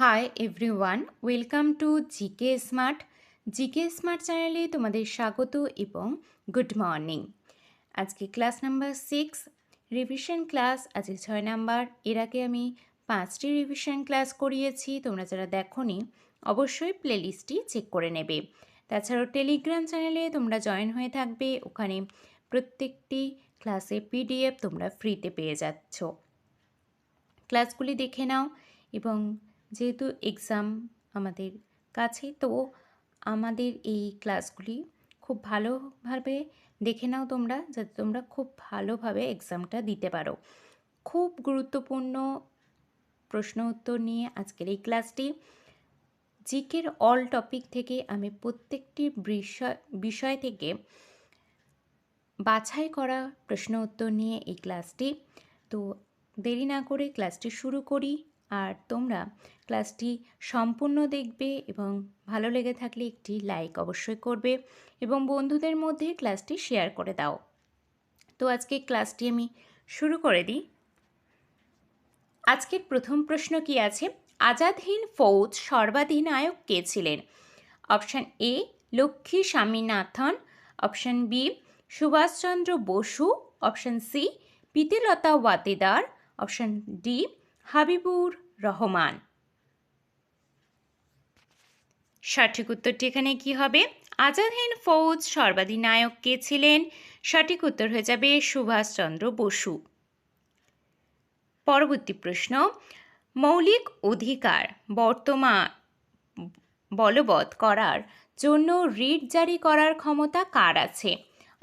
Hi everyone, welcome to GK smart. GK smart চ্যানেলে তোমাদের স্বাগত এবং গুড মর্নিং। আজকে ক্লাস নাম্বার 6 রিভিশন ক্লাস, আজকে 6 নাম্বার। এর আগে আমি 5টি রিভিশন ক্লাস করিয়েছি, তোমরা যারা দেখোনি অবশ্যই প্লেলিস্টটি চেক করে নেবে। তাছাড়াও টেলিগ্রাম চ্যানেলে তোমরা জয়েন হয়ে থাকবে, ওখানে প্রত্যেকটি ক্লাসের পিডিএফ তোমরা ফ্রিতে পেয়ে যাচ্ছ। ক্লাসগুলি দেখে নাও, এবং যেহেতু এক্সাম আমাদের কাছে, তো আমাদের এই ক্লাসগুলি খুব ভালোভাবে দেখে নাও তোমরা, যাতে তোমরা খুব ভালোভাবে এক্সামটা দিতে পারো। খুব গুরুত্বপূর্ণ প্রশ্ন উত্তর নিয়ে আজকের এই ক্লাসটি। জিকের অল টপিক থেকে আমি প্রত্যেকটি বিষয় থেকে বাছাই করা প্রশ্ন উত্তর নিয়ে এই ক্লাসটি। তো দেরি না করে ক্লাসটি শুরু করি। আর তোমরা ক্লাসটি সম্পূর্ণ দেখবে এবং ভালো লেগে থাকলে একটি লাইক অবশ্যই করবে এবং বন্ধুদের মধ্যে ক্লাসটি শেয়ার করে দাও। তো আজকে ক্লাসটি আমি শুরু করে দিই। আজকের প্রথম প্রশ্ন কি আছে? আজাদ হিন্দ ফৌজ সর্বাধিনায়ক কে ছিলেন? Option A Lakshmi Swaminathan, option B Subhash Chandra Bose, option C Pritilata Waddedar, option D Habibur Rahman. সঠিক উত্তরটি এখানে কি হবে? আজাদ হিন্দ ফৌজ সর্বাধিনায়ক কে ছিলেন? সঠিক উত্তর হয়ে যাবে সুভাষচন্দ্র বসু। পরবর্তী প্রশ্ন, মৌলিক অধিকার বলবৎ করার জন্য রিট জারি করার ক্ষমতা কার আছে?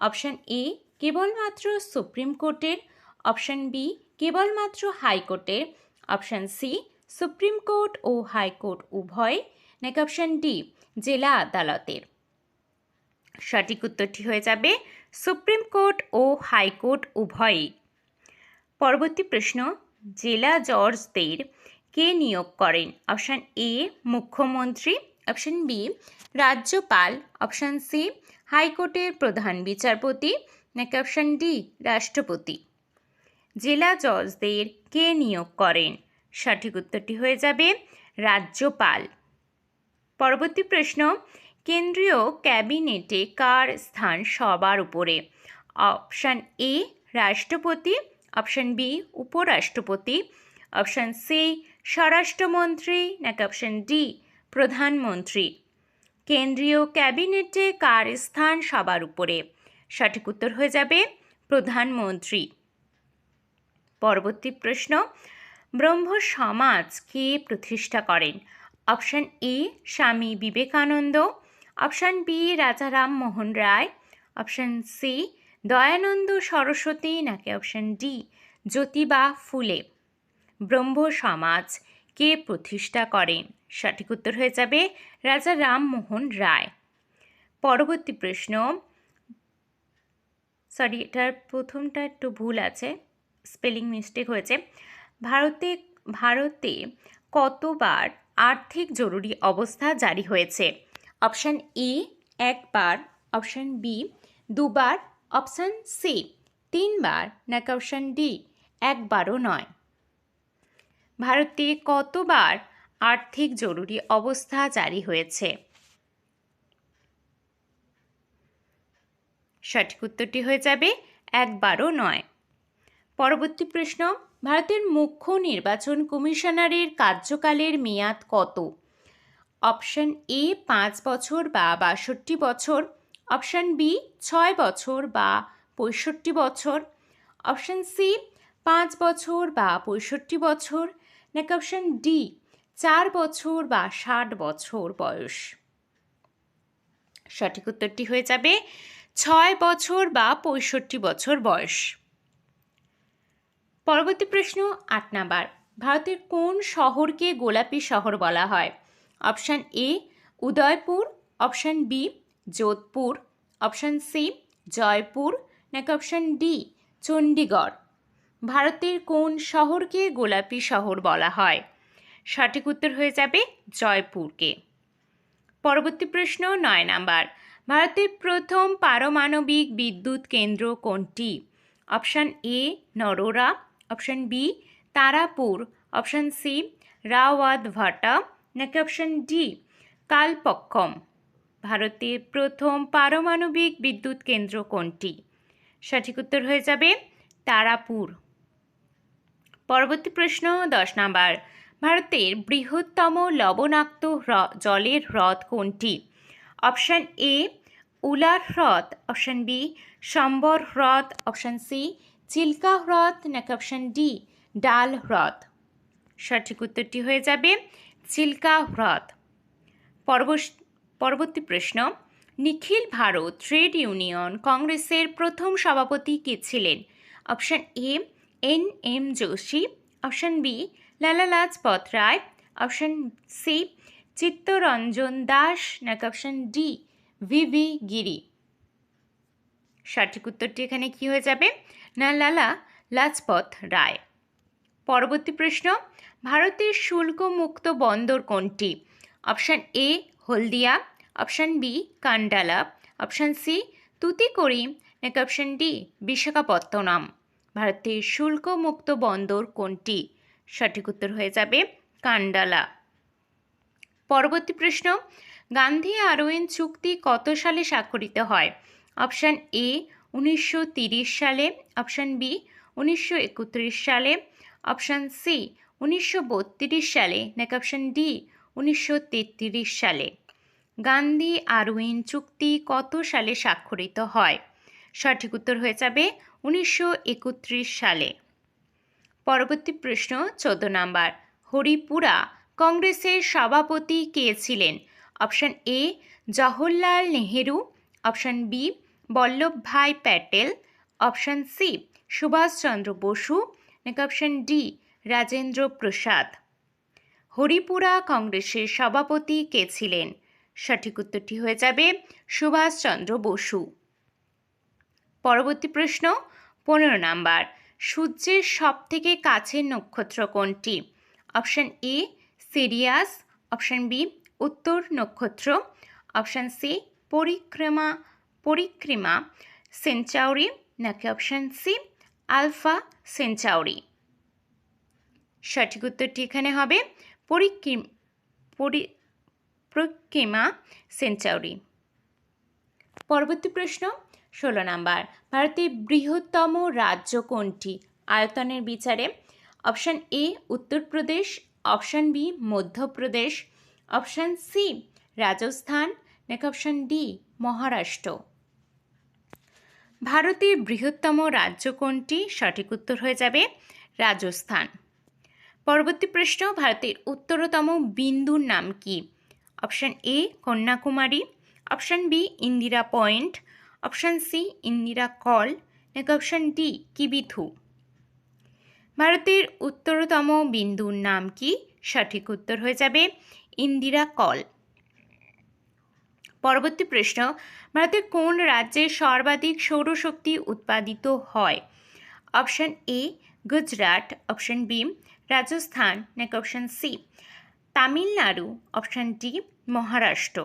অপশান এ কেবলমাত্র সুপ্রিম কোর্টের, অপশান বি কেবলমাত্র হাইকোর্টের, অপশান সি সুপ্রিম কোর্ট ও হাইকোর্ট উভয়, নাকি অপশান ডি জেলা আদালতের। সঠিক উত্তরটি হয়ে যাবে সুপ্রিম কোর্ট ও হাইকোর্ট উভয়ই। পরবর্তী প্রশ্ন, জেলা জজদের কে নিয়োগ করেন? অপশান এ মুখ্যমন্ত্রী, অপশান বি রাজ্যপাল, অপশান সি হাইকোর্টের প্রধান বিচারপতি, নাকি অপশান ডি রাষ্ট্রপতি। জেলা জজদের কে নিয়োগ করেন? সঠিক উত্তরটি হয়ে যাবে রাজ্যপাল। পরবর্তী প্রশ্ন, কেন্দ্রীয় ক্যাবিনেটে কার স্থান সবার উপরে? অপশান এ রাষ্ট্রপতি, অপশান বি উপরাষ্ট্রপতি, অপশান সি স্বরাষ্ট্রমন্ত্রী, নাকি অপশান ডি প্রধানমন্ত্রী। কেন্দ্রীয় ক্যাবিনেটে কার স্থান সবার উপরে? সঠিক উত্তর হয়ে যাবে প্রধানমন্ত্রী। পরবর্তী প্রশ্ন, ব্রহ্ম সমাজ কে প্রতিষ্ঠা করেন? Option A Swami Vivekananda, option B রাজা রামমোহন রায়, অপশান সি দয়ানন্দ সরস্বতী, নাকি অপশান ডি জ্যোতিবা ফুলে। ব্রহ্ম সমাজ কে প্রতিষ্ঠা করেন? সঠিক উত্তর হয়ে যাবে রাজা রামমোহন রায়। পরবর্তী প্রশ্ন, এটার প্রথমটা একটু ভুল আছে, স্পেলিং মিস্টেক হয়েছে। ভারতে কতবার আর্থিক জরুরি অবস্থা জারি হয়েছে? অপশান এ একবার, অপশান বি দুবার, অপশান সি 3বার, নাকি অপশান ডি একবারও নয়। ভারতে কতবার আর্থিক জরুরি অবস্থা জারি হয়েছে? সঠিক উত্তরটি হয়ে যাবে একবারও নয়। পরবর্তী প্রশ্ন, ভারতের মুখ্য নির্বাচন কমিশনারের কার্যকালের মেয়াদ কত? অপশান এ 5 বছর বা 62 বছর, অপশান বি 6 বছর বা 65 বছর, অপশান সি 5 বছর বা 65 বছর, নাকি অপশান ডি 4 বছর বা 60 বছর বয়স। সঠিক উত্তরটি হয়ে যাবে 6 বছর বা 65 বছর বয়স। পরবর্তী প্রশ্ন 8 নাম্বার, ভারতের কোন শহরকে গোলাপি শহর বলা হয়? Option A Udaipur, option B Jodhpur, option C Jaipur, নাকি অপশান ডি চণ্ডীগড়। ভারতের কোন শহরকে গোলাপি শহর বলা হয়? সঠিক উত্তর হয়ে যাবে জয়পুরকে। পরবর্তী প্রশ্ন 9 নাম্বার, ভারতের প্রথম পারমাণবিক বিদ্যুৎ কেন্দ্র কোনটি? Option A Narora, option B Tarapur, option C Rawat Bhata নাকি অপশন ডি কালপক্কম? ভারতের প্রথম পারমাণবিক বিদ্যুৎ কেন্দ্র কোনটি? সঠিক উত্তর হয়ে যাবে তারাপুর। পরবর্তী প্রশ্ন 10 নাম্বার। ভারতের বৃহত্তম লবণাক্ত জলের হ্রদ কোনটি? অপশন এ উলার হ্রদ, অপশন বি সম্বর হ্রদ, অপশন সি চিল্কা হ্রদ নাকি অপশন ডি ডাল হ্রদ? সঠিক উত্তরটি হয়ে যাবে চিল্কা হ্রদ। পরবর্তী প্রশ্ন, নিখিল ভারত ট্রেড ইউনিয়ন কংগ্রেসের প্রথম সভাপতি কে ছিলেন? Option A N Joshi, option B Lala Lajpat Rai, option C Chittaranjan Das নাকি অপশন ডি ভিভি গিরি? সঠিক উত্তরটি এখানে কি হয়ে যাবে না লালা লাজপত রায়। পরবর্তী প্রশ্ন, ভারতের শুল্ক মুক্ত বন্দর কোনটি? Option A Haldia, option B Kandla, option C Tuticorin নাকি অপশন ডি বিশাখাপত্তনম? ভারতের শুল্ক মুক্ত বন্দর কোনটি? সঠিক উত্তর হয়ে যাবে কান্ডালা। পরবর্তী প্রশ্ন, গান্ধী আরওয়েন চুক্তি কত সালে স্বাক্ষরিত হয়? অপশন এ 1930 সালে, অপশন বি 1931 সালে, অপশন সি 1932 সালে নাকি অপশন ডি 1933 সালে? গান্ধী আরওয়েন চুক্তি কত সালে স্বাক্ষরিত হয়? সঠিক উত্তর হয়ে যাবে 1931 সালে। পরবর্তী প্রশ্ন 14 নাম্বার। হরিপুরা কংগ্রেসের সভাপতি কে ছিলেন? Option A Jawaharlal Nehru, option B Vallabhbhai Patel, option C Subhash Chandra Bose নাকি অপশন ডি রাজেন্দ্র প্রসাদ? হরিপুরা কংগ্রেসের সভাপতি কে ছিলেন? সঠিক উত্তরটি হয়ে যাবে সুভাষচন্দ্র বসু। পরবর্তী প্রশ্ন 15 নাম্বার। সূর্যের সবথেকে কাছের নক্ষত্র কোনটি? Option A Sirius, option B উত্তর নক্ষত্র, অপশন সি পরিক্রমা সেঞ্চাউরি নাকি অপশন সি আলফা সেঞ্চাউরি? সঠিক উত্তরটি এখানে হবে পরিক্রমা সেঞ্চাউরি। পরবর্তী প্রশ্ন 16 নাম্বার। ভারতের বৃহত্তম রাজ্য কোনটি আয়তনের বিচারে? Option A Uttar Pradesh, option B Madhya Pradesh, option C Rajasthan নাকি অপশন ডি মহারাষ্ট্র? ভারতের বৃহত্তম রাজ্য কোনটি? সঠিক উত্তর হয়ে যাবে রাজস্থান। পরবর্তী প্রশ্ন, ভারতের উত্তরতম বিন্দুর নাম কি? Option A Kanyakumari, option B Indira point, option C Indira Col নাকি অপশন ডি কিবিথু? ভারতের উত্তরতম বিন্দুর নাম কি? সঠিক উত্তর হয়ে যাবে ইন্দিরা কল। পরবর্তী প্রশ্ন, ভারতের কোন রাজ্যে সর্বাধিক সৌরশক্তি উৎপাদিত হয়? Option A Gujarat, option B Rajasthan নাকি option C Tamil Nadu, option D Maharashtra?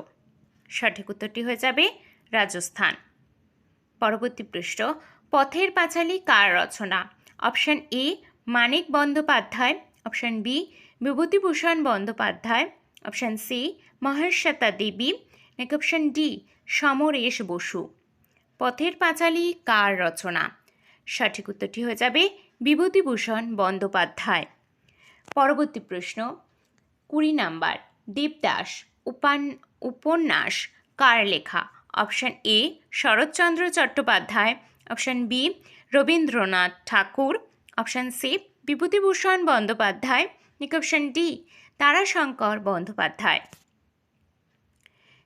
সঠিক উত্তরটি হয়ে যাবে রাজস্থান। পরবর্তী প্রশ্ন, পথের পাঁচালী কার রচনা? Option A Manik Bandyopadhyay, option B Bibhutibhushan Bandyopadhyay, option C Mahasweta Devi নাকি অপশন ডি সমরেশ বসু? পথের পাঁচালী কার রচনা? সঠিক উত্তরটি হয়ে যাবে বিভূতিভূষণ বন্দ্যোপাধ্যায়। পরবর্তী প্রশ্ন 20 নাম্বার। দেবদাস উপন্যাস কার লেখা? Option A Sarat Chandra Chattopadhyay, option B Rabindranath Tagore, option C Bibhutibhushan Bandyopadhyay নাকি অপশন ডি তারাশঙ্কর বন্দ্যোপাধ্যায়?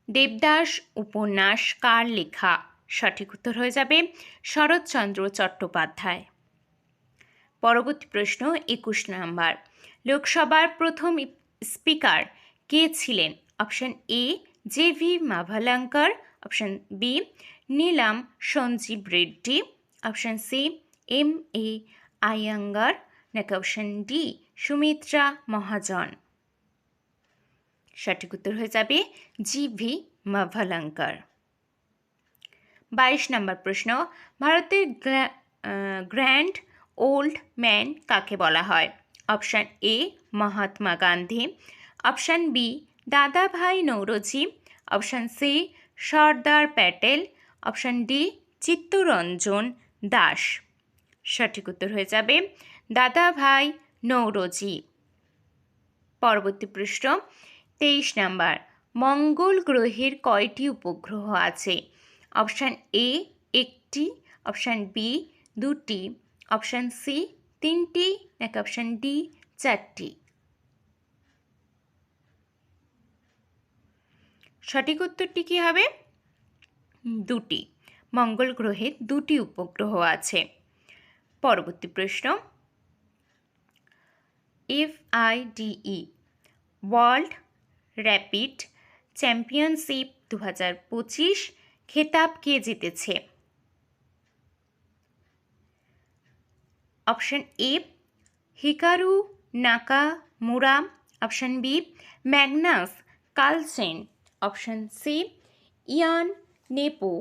দেবদাস উপন্যাস কার লেখা? সঠিক উত্তর হয়ে যাবে শরৎচন্দ্র চট্টোপাধ্যায়। পরবর্তী প্রশ্ন 21 নাম্বার। লোকসভার প্রথম স্পিকার কে ছিলেন? Option A J V. Mavalankar, option B Neelam Sanjiva Reddy, option C M A. Ayyangar নাকি অপশন ডি সুমিত্রা মহাজন? সঠিক উত্তর হয়ে যাবে জি.ভি. মাভালাঙ্কার। 22 নম্বর প্রশ্ন, ভারতের গ্র্যান্ড ওল্ড ম্যান কাকে বলা হয়? Option A Mahatma Gandhi, option B Dadabhai Naoroji, option C Sardar Patel, option D Chittaranjan Das. সঠিক উত্তর হয়ে যাবে দাদাভাই নৌরোজি। পরবর্তী পৃষ্ঠ 23 নাম্বার, মঙ্গল গ্রহের কয়টি উপগ্রহ আছে? অপশান এ একটি, অপশান বি দুটি, অপশান সি তিনটি, নাকি অপশান ডি চারটি? সঠিক উত্তরটি কি হবে? দুটি। মঙ্গল গ্রহে দুটি উপগ্রহ আছে। পরবর্তী প্রশ্ন, FIDE ওয়ার্ল্ড র্যাপিড চ্যাম্পিয়নশিপ 2025 খেতাব কে জিতেছে? Option A Hikaru Nakamura, option B Magnus Carlsen, option C Ian nepo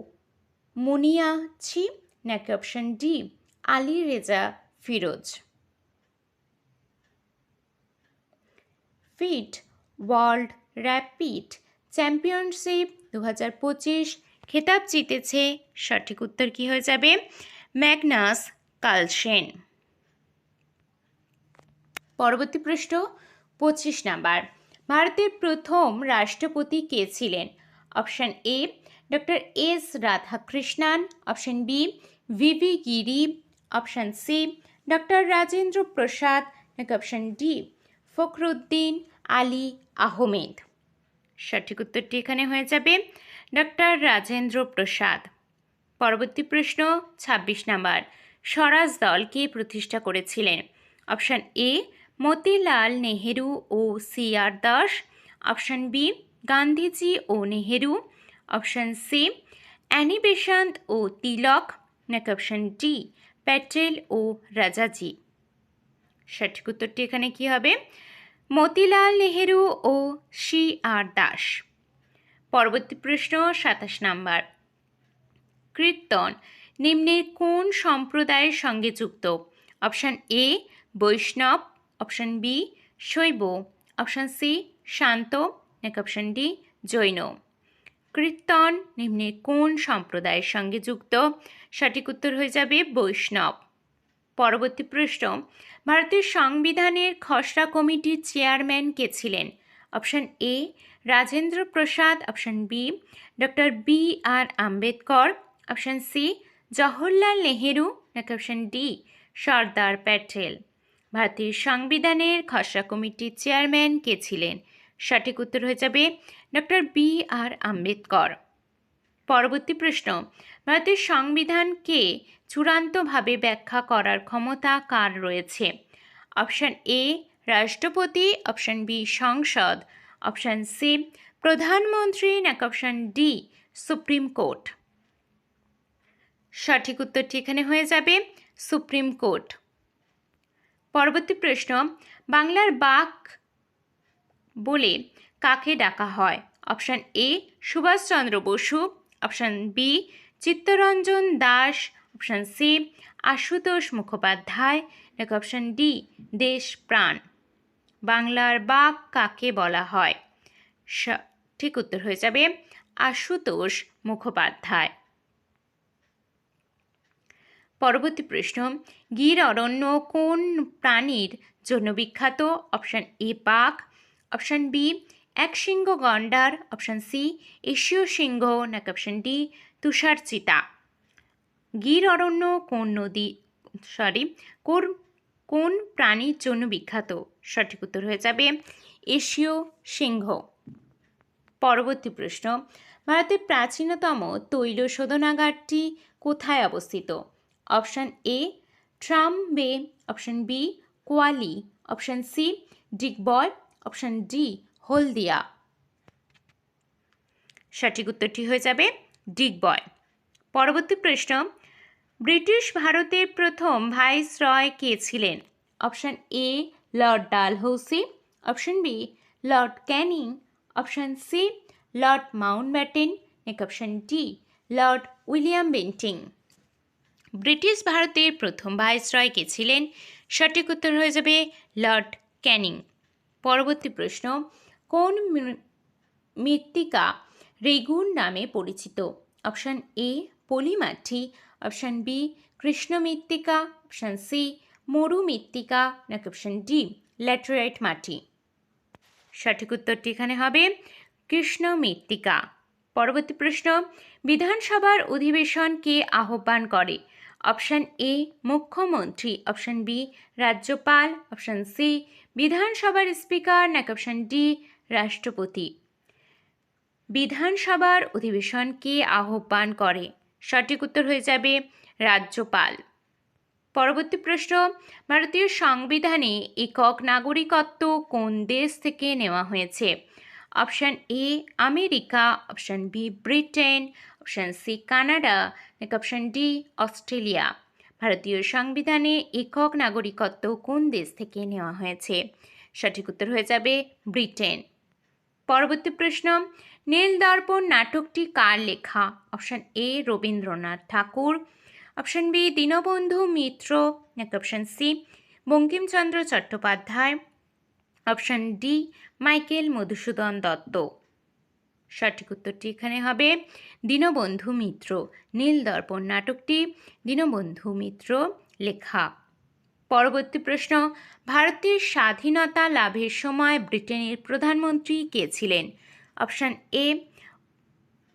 মুনিয়াছি, নাকি option D Alireza Firouzja? FIDE world rapid championship 2025 খেতাব জিতেছে। সঠিক উত্তর কি হয়ে যাবে? Magnus Carlsen. পরবর্তী প্রশ্ন 25 নাম্বার, ভারতের প্রথম রাষ্ট্রপতি কে ছিলেন? Option A doctor S Radhakrishnan, option B V V Giri, option C doctor Rajendra Prasad, নাকি অপশান ডি ফখরুদ্দিন আলী আহমেদ? সঠিক উত্তরটি এখানে হয়ে যাবে ডক্টর রাজেন্দ্র প্রসাদ। পরবর্তী প্রশ্ন 26 নাম্বার, স্বরাজ দল কে প্রতিষ্ঠা করেছিলেন? অপশান এ মতিলাল নেহেরু ও CR Das, option B Gandhiji ও Nehru, option C Annie Besant ও তিলক, নাকি অপশান ডি প্যাটেল ও রাজাজি? সঠিক উত্তরটি এখানে কি হবে? মতিলাল নেহেরু ও CR দাস। পরবর্তী প্রশ্ন 27 নাম্বার, কীর্তন নিম্নের কোন সম্প্রদায়ের সঙ্গে যুক্ত? অপশান এ বৈষ্ণব, অপশান বি শৈব, অপশান সি শান্ত, নাকি অপশান ডি জৈন? কীর্তন নিম্নের কোন সম্প্রদায়ের সঙ্গে যুক্ত? সঠিক উত্তর হয়ে যাবে বৈষ্ণব। পরবর্তী প্রশ্ন, ভারতের সংবিধানের খসড়া কমিটির চেয়ারম্যান কে ছিলেন? Option A Rajendra Prasad, option B doctor BR Ambedkar, option C Jawaharlal Nehru, নাকি অপশান ডি সর্দার প্যাটেল? ভারতের সংবিধানের খসড়া কমিটির চেয়ারম্যান কে ছিলেন? সঠিক উত্তর হয়ে যাবে ডক্টর BR আম্বেদকর। পরবর্তী প্রশ্ন, ভারতের সংবিধানকে চূড়ান্তভাবে ব্যাখ্যা করার ক্ষমতা কার রয়েছে? অপশান এ রাষ্ট্রপতি, অপশান বি সংসদ, অপশান সি প্রধানমন্ত্রী, নাকি অপশান ডি সুপ্রিম কোর্ট? সঠিক উত্তরটি এখানে হয়ে যাবে সুপ্রিম কোর্ট। পরবর্তী প্রশ্ন, বাংলার বাক বলে কাকে ডাকা হয়? Option A Subhash Chandra Bose, option B Chittaranjan Das, option C Ashutosh Mukhopadhyay, নাকি অপশান ডি দেশপ্রাণ? বাংলার বাক কাকে বলা হয়? সঠিক উত্তর হয়ে যাবে আশুতোষ মুখোপাধ্যায়। পরবর্তী প্রশ্ন, গির অরণ্য কোন প্রাণীর জন্য বিখ্যাত? অপশান এ বাঘ, অপশান বি একশৃঙ্গ গন্ডার, অপশান সি এশীয় সিংহ, নাকি অপশান ডি তুষার চিতা? গির অরণ্য কোন প্রাণীর জন্য বিখ্যাত? সঠিক উত্তর হয়ে যাবে এশীয় সিংহ। পরবর্তী প্রশ্ন, ভারতের প্রাচীনতম তৈল শোধনাগারটি কোথায় অবস্থিত? Option A Trombay, option B Koyali, option C Digboi, option D Haldia? সঠিক উত্তরটি হয়ে যাবে ডিগবয়। পরবর্তী প্রশ্ন, ব্রিটিশ ভারতের প্রথম ভাইসরয় কে ছিলেন? Option A lord Dalhousie, option B lord Canning, option C lord Mountbatten, নাকি option D lord William Bentinck? British ভারতের প্রথম ভাইসরয় কে ছিলেন? সঠিক উত্তর হয়ে যাবে লর্ড ক্যানিং। পরবর্তী প্রশ্ন, কোন মৃত্তিকা রেগুন নামে পরিচিত? অপশান এ পলিমাটি, অপশান বি কৃষ্ণ মৃত্তিকা, অপশান সি মরু মৃত্তিকা, নাকি অপশান ডি ল্যাটেরাইট মাটি। সঠিক উত্তরটি এখানে হবে কৃষ্ণ মৃত্তিকা। পরবর্তী প্রশ্ন, বিধানসভার অধিবেশন কে আহ্বান করে? অপশান এ মুখ্যমন্ত্রী, অপশান বি রাজ্যপাল, অপশান সি বিধানসভার স্পিকার, নাকি অপশান ডি রাষ্ট্রপতি। বিধানসভার অধিবেশন কে আহ্বান করে? সঠিক উত্তর হয়ে যাবে রাজ্যপাল। পরবর্তী প্রশ্ন, ভারতীয় সংবিধানে একক নাগরিকত্ব কোন দেশ থেকে নেওয়া হয়েছে? Option A America, option B Britain, option C Canada, নাকি অপশান ডি অস্ট্রেলিয়া। ভারতীয় সংবিধানে একক নাগরিকত্ব কোন দেশ থেকে নেওয়া হয়েছে? সঠিক উত্তর হয়ে যাবে ব্রিটেন। পরবর্তী প্রশ্ন, নীলদর্পণ নাটকটি কার লেখা? Option A Rabindranath Tagore, option B Dinabandhu Mitra, নাকি option C Bankimchandra Chattopadhyay, option D Michael Madhusudan Dutt. সঠিক উত্তরটি এখানে হবে দীনবন্ধু মিত্র। নীলদর্পণ নাটকটি দীনবন্ধু মিত্র লেখা। পরবর্তী প্রশ্ন, ভারতের স্বাধীনতা লাভের সময় ব্রিটেনের প্রধানমন্ত্রী কে ছিলেন? Option A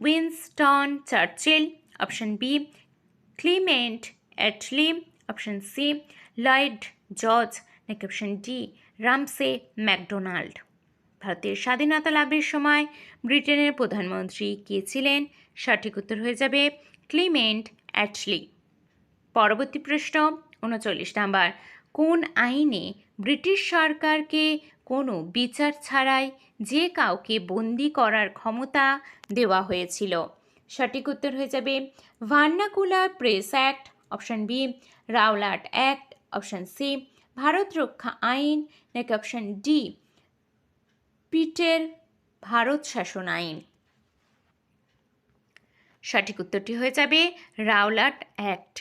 Winston Churchill, option B Clement Attlee, option C Lloyd George, নাকি অপশান ডি রামসে ম্যাকডোনাল্ড। ভারতের স্বাধীনতা লাভের সময় ব্রিটেনের প্রধানমন্ত্রী কে ছিলেন? সঠিক উত্তর হয়ে যাবে ক্লিমেন্ট অ্যাটলি। পরবর্তী প্রশ্ন 39 নাম্বার, কোন আইনে ব্রিটিশ সরকারকে কোনো বিচার ছাড়াই যে কাউকে বন্দি করার ক্ষমতা দেওয়া হয়েছিল? সঠিক উত্তর হয়ে যাবে vernacular press act, option B Rowlatt act, option C Bharat রক্ষা আইন, নাকি অপশান ডি পিটের ভারত শাসন আইন। সঠিক উত্তরটি হয়ে যাবে রাওলাট অ্যাক্ট।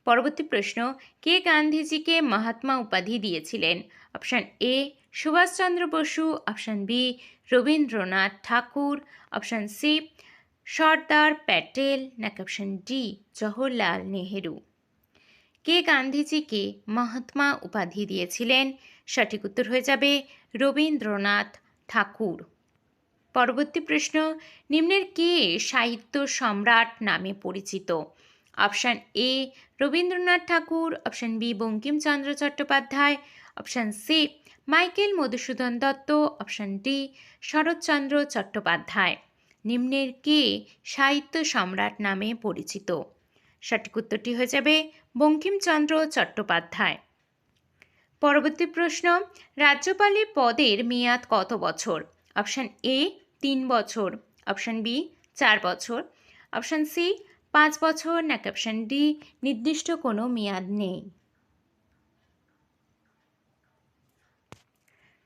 পরবর্তী প্রশ্ন, কে গান্ধীজিকে মহাত্মা উপাধি দিয়েছিলেন? Option A Subhash Chandra Bose, option B Rabindranath Tagore, option C Sardar Patel, নাকি অপশান ডি জওহরলাল নেহেরু। কে গান্ধীজিকে মহাত্মা উপাধি দিয়েছিলেন? সঠিক উত্তর হয়ে যাবে রবীন্দ্রনাথ ঠাকুর। পরবর্তী প্রশ্ন, নিম্নের কে সাহিত্য সম্রাট নামে পরিচিত? Option A Rabindranath Tagore, option B Bankimchandra Chattopadhyay, option C Michael Madhusudan Dutt, option D Saratchandra Chattopadhyay. নিম্নের কে সাহিত্য সম্রাট নামে পরিচিত? সঠিক উত্তরটি হয়ে যাবে বঙ্কিমচন্দ্র চট্টোপাধ্যায়। পরবর্তী প্রশ্ন, রাজ্যপালের পদের মেয়াদ কত বছর? অপশান এ 3 বছর, অপশান বি 4 বছর, অপশান সি 5 বছর, নাকি অপশান ডি নির্দিষ্ট কোনো মেয়াদ নেই।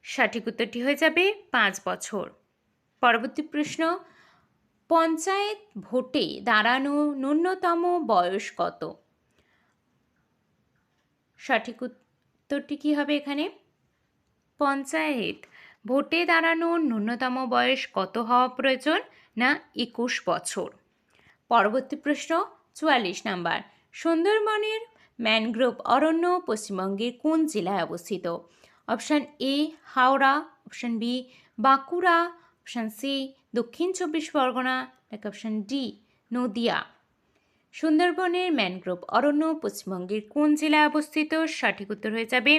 সঠিক উত্তরটি হয়ে যাবে 5 বছর। পরবর্তী প্রশ্ন, পঞ্চায়েত ভোটে দাঁড়ানো ন্যূনতম বয়স কত? সঠিক উত্তরটি কী হবে এখানে? পঞ্চায়েত ভোটে দাঁড়ানোর ন্যূনতম বয়স কত হওয়া প্রয়োজন? না 21 বছর। পরবর্তী প্রশ্ন 44 নাম্বার, সুন্দরবনের ম্যানগ্রোভ অরণ্য পশ্চিমবঙ্গের কোন জেলায় অবস্থিত? Option A Howrah, option B Bankura, option C Dakshin 24 Pargana, নাকি অপশান ডি নদিয়া। সুন্দরবনের ম্যানগ্রোভ অরণ্য পশ্চিমবঙ্গের কোন জেলায় অবস্থিত? সঠিক উত্তর হয়ে যাবে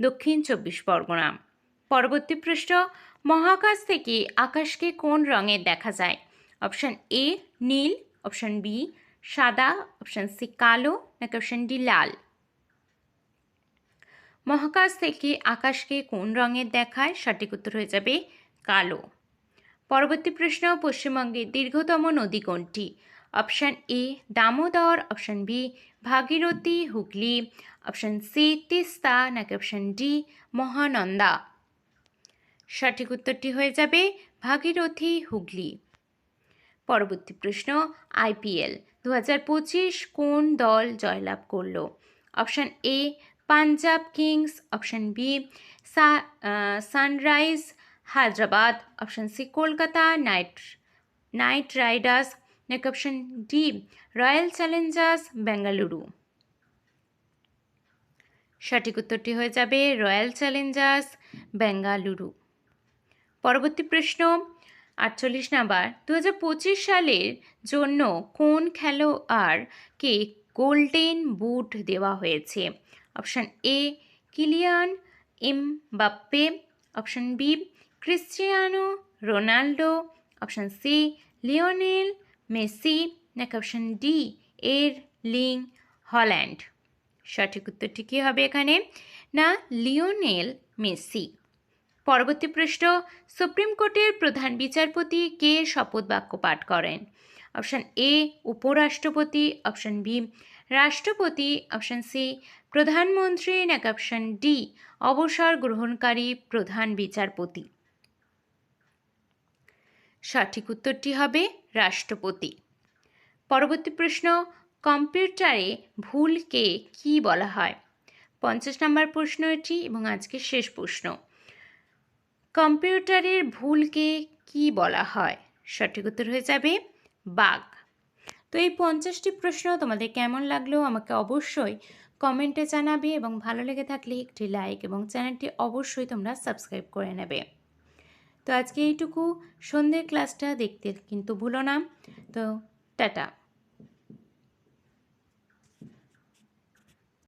দক্ষিণ 24 পরগনা। পরবর্তী প্রশ্ন, মহাকাশ থেকে আকাশকে কোন রঙের দেখা যায়? অপশান এ নীল, অপশান বি সাদা, অপশান সি কালো, নাকি অপশান ডি লাল। মহাকাশ থেকে আকাশকে কোন রঙের দেখায়? সঠিক উত্তর হয়ে যাবে কালো। পরবর্তী প্রশ্ন, পশ্চিমবঙ্গের দীর্ঘতম নদী কোনটি? Option A Damodar, option B Bhagirathi Hooghly, option C Teesta, নাকি অপশান ডি মহানন্দা। সঠিক উত্তরটি হয়ে যাবে ভাগীরথী হুগলি। পরবর্তী প্রশ্ন, আইপিএল 2025 কোন দল জয়লাভ করল? Option A Punjab Kings, option B Sunrisers Hyderabad, option C Kolkata Knight Riders, নাকি option D Royal Challengers Bengaluru. সঠিক উত্তরটি হয়ে যাবে রয়্যাল চ্যালেঞ্জার্স বেঙ্গালুরু। পরবর্তী প্রশ্ন 48 নাম্বার, 2025 সালের জন্য কোন খেলোয়াড়কে গোল্ডেন বুট দেওয়া হয়েছে? Option A Kylian Mbappe, option B Cristiano Ronaldo, option C Lionel Messi, নাকি অপশন ডি এরলিং হল্যান্ড। সঠিক উত্তরটি কী হবে এখানে? না, লিওনেল মেসি। পরবর্তী প্রশ্ন, সুপ্রিম কোর্টের প্রধান বিচারপতি কে শপথ বাক্য পাঠ করেন? অপশন এ উপরাষ্ট্রপতি, অপশন বি রাষ্ট্রপতি, অপশন সি প্রধানমন্ত্রী, নাকি অপশন ডি অবসর গ্রহণকারী প্রধান বিচারপতি। সঠিক উত্তরটি হবে রাষ্ট্রপতি। পরবর্তী প্রশ্ন, কম্পিউটারে ভুলকে কি বলা হয়? 50 নম্বর প্রশ্ন এটি এবং আজকের শেষ প্রশ্ন। কম্পিউটারের ভুলকে কি বলা হয়? সঠিক উত্তর হয়ে যাবে বাগ। তো এই 50টি প্রশ্ন তোমাদের কেমন লাগলো আমাকে অবশ্যই কমেন্টে জানাবে, এবং ভালো লেগে থাকলে একটি লাইক এবং চ্যানেলটি অবশ্যই তোমরা সাবস্ক্রাইব করে নেবে। তো আজকে এইটুকু, সন্ধ্যের ক্লাসটা দেখতে কিন্তু ভুলো না। তো টাটা।